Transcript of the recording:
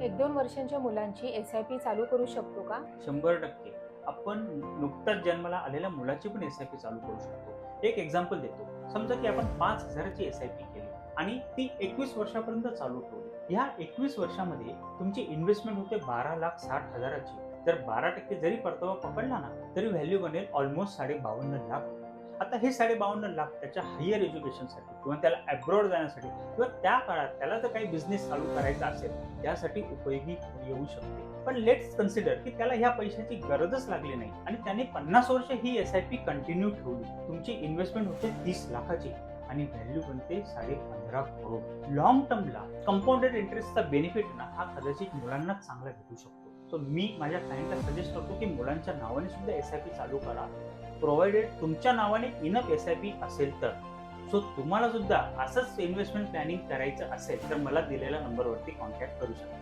1-2 वर्षांच्या मुलांची एस-आय-पी चालू करू शकतो का? 100% आपण नुकताच जन्माला आलेल्या मुलाची पण एस-आय-पी चालू करू शकतो. एक एक्झाम्पल देतो. समजा की आपण 5,000ची एस-आय-पी केली आणि ती 21 वर्षापर्यंत चालू ठेवली. ह्या 21 वर्षामध्ये तुमची इन्व्हेस्टमेंट होते 12,60,000ची. जर 12% जरी परतावा पकडला ना, तरी व्हॅल्यू बनेल ऑलमोस्ट 52.5 लाख. आता हे 52.5 लाख त्याच्या हायर एज्युकेशनसाठी किंवा त्याला अब्रॉड जाण्यासाठी किंवा त्या काळात त्याला जर काही बिझनेस चालू करायचा असेल त्यासाठी उपयोगी येऊ शकते. पण लेट्स कन्सिडर की त्याला ह्या पैशाची गरजच लागली नाही आणि त्याने 50 वर्ष ही एस-आय-पी कंटिन्यू ठेवली. तुमची इन्व्हेस्टमेंट होते 30 लाखाची आणि व्हॅल्यू बनते 15.5 करोड. लॉंग टर्मला कंपाऊंडेड इंटरेस्टचा बेनिफिट ना हा कदाचित मुलांना चांगला भेटू शकतो. सो मी माझ्या क्लायंटला सजेस्ट करतो की मुलांच्या नावाने सुद्धा एस-आय-पी चालू करा, प्रोव्हाइडेड तुमच्या नावाने इनफ एस-आय-पी असेल तर. सो तुम्हाला सुद्धा असंच इन्व्हेस्टमेंट प्लॅनिंग करायचं असेल तर मला दिलेल्या नंबरवरती कॉन्टॅक्ट करू शकता.